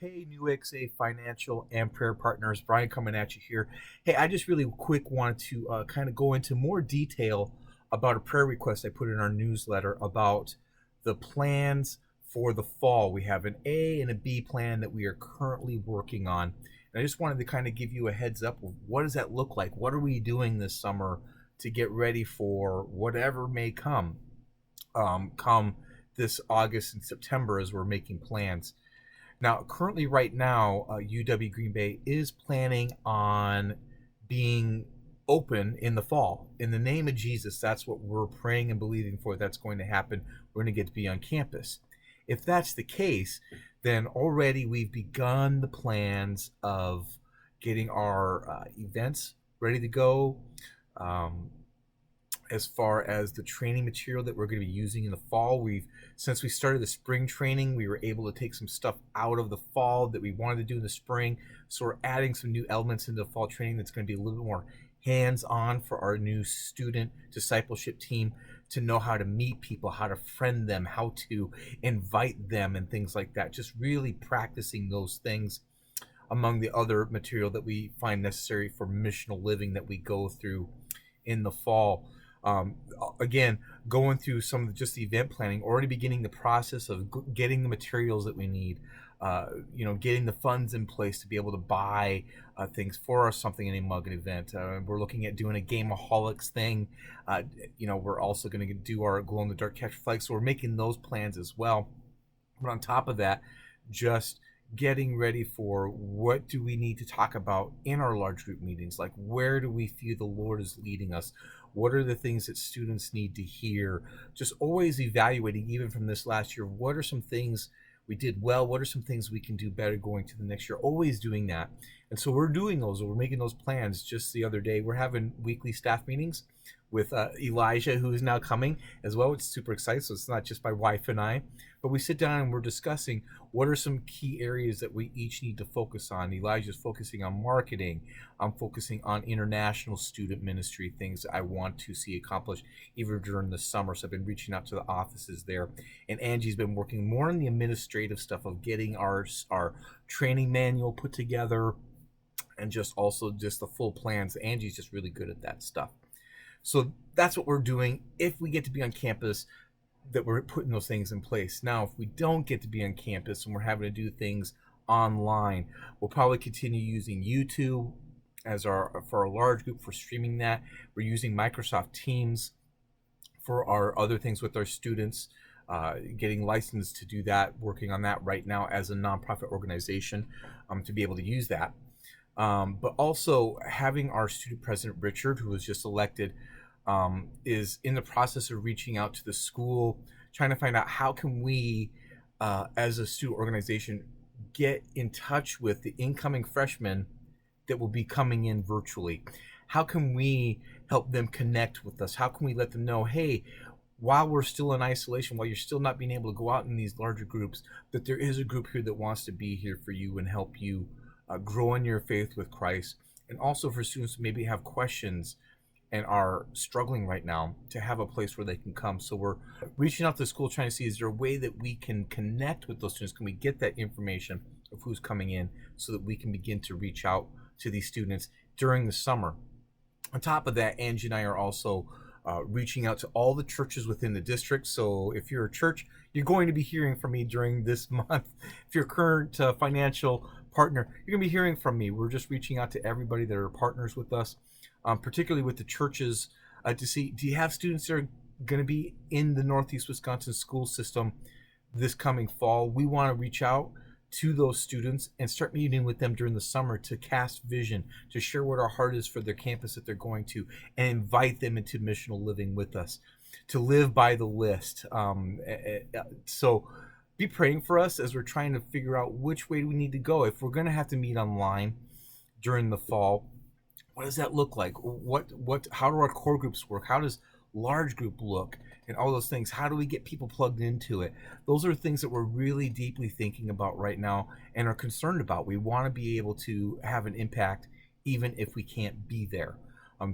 Hey, New XA Financial and Prayer Partners, Brian coming at you here. Hey, I just really quick wanted to kind of go into more detail about a prayer request I put in our newsletter about the plans for the fall. We have an A and a B plan that we are currently working on. And I just wanted to kind of give you a heads up of what does that look like? What are we doing this summer to get ready for whatever may come this August and September as we're making plans. Now, currently, right now, UW Green Bay is planning on being open in the fall. In the name of Jesus, that's what we're praying and believing for. That's going to happen. We're going to get to be on campus. If that's the case, then already we've begun the plans of getting our events ready to go. Um, as far as the training material that we're going to be using in the fall, since we started the spring training, we were able to take some stuff out of the fall that we wanted to do in the spring. So we're adding some new elements into the fall training that's going to be a little bit more hands-on for our new student discipleship team to know how to meet people, how to friend them, how to invite them, and things like that. Just really practicing those things among the other material that we find necessary for missional living that we go through in the fall. um, Again, going through some of just the event planning, already beginning the process of getting the materials that we need, getting the funds in place to be able to buy things for our Something in a Mug event. We're looking at doing a Gameaholics thing. We're also going to do our glow in the dark capture flag, so we're making those plans as well. But on top of that, just getting ready for what do we need to talk about in our large group meetings, like where do we feel the Lord is leading us, what are the things that students need to hear. Just always evaluating, even from this last year, what are some things we did well, what are some things we can do better going to the next year, always doing that. And so we're doing those, we're making those plans. Just the other day, we're having weekly staff meetings with Elijah, who is now coming as well. It's super exciting, so it's not just my wife and I, but we sit down and we're discussing what are some key areas that we each need to focus on. Elijah's focusing on marketing. I'm focusing on international student ministry, things I want to see accomplished even during the summer. So I've been reaching out to the offices there. And Angie's been working more on the administrative stuff of getting our training manual put together, and just also just the full plans. Angie's just really good at that stuff. So that's what we're doing if we get to be on campus, that we're putting those things in place. Now, if we don't get to be on campus and we're having to do things online, we'll probably continue using YouTube for our large group for streaming that. We're using Microsoft Teams for our other things with our students, getting licensed to do that, working on that right now as a nonprofit organization, to be able to use that. But also having our student president, Richard, who was just elected, is in the process of reaching out to the school, trying to find out how can we, as a student organization, get in touch with the incoming freshmen that will be coming in virtually. How can we help them connect with us? How can we let them know, hey, while we're still in isolation, while you're still not being able to go out in these larger groups, that there is a group here that wants to be here for you and help you grow in your faith with Christ. And also for students who maybe have questions and are struggling right now, to have a place where they can come. So we're reaching out to the school, trying to see, is there a way that we can connect with those students? Can we get that information of who's coming in so that we can begin to reach out to these students during the summer? On top of that, Angie and I are also reaching out to all the churches within the district. So if you're a church, you're going to be hearing from me during this month. If you're a current financial partner, you're going to be hearing from me. We're just reaching out to everybody that are partners with us, particularly with the churches, to see, do you have students that are going to be in the Northeast Wisconsin school system this coming fall? We want to reach out to those students and start meeting with them during the summer to cast vision, to share what our heart is for their campus that they're going to, and invite them into missional living with us, to live by the list. So be praying for us as we're trying to figure out which way we need to go. If we're going to have to meet online during the fall, what does that look like? How do our core groups work? How does large group look? And all those things, how do we get people plugged into it? Those are things that we're really deeply thinking about right now and are concerned about. We want to be able to have an impact even if we can't be there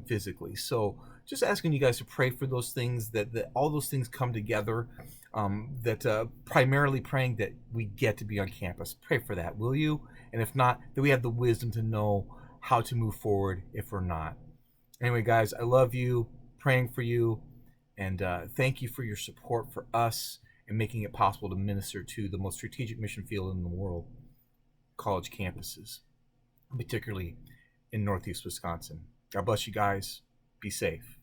physically. So just asking you guys to pray for those things, that all those things come together. Primarily praying that we get to be on campus. Pray for that, will you? And if not, that we have the wisdom to know how to move forward if we're not. Anyway, guys, I love you, praying for you, and thank you for your support for us and making it possible to minister to the most strategic mission field in the world, college campuses, particularly in Northeast Wisconsin. God bless you guys. Be safe.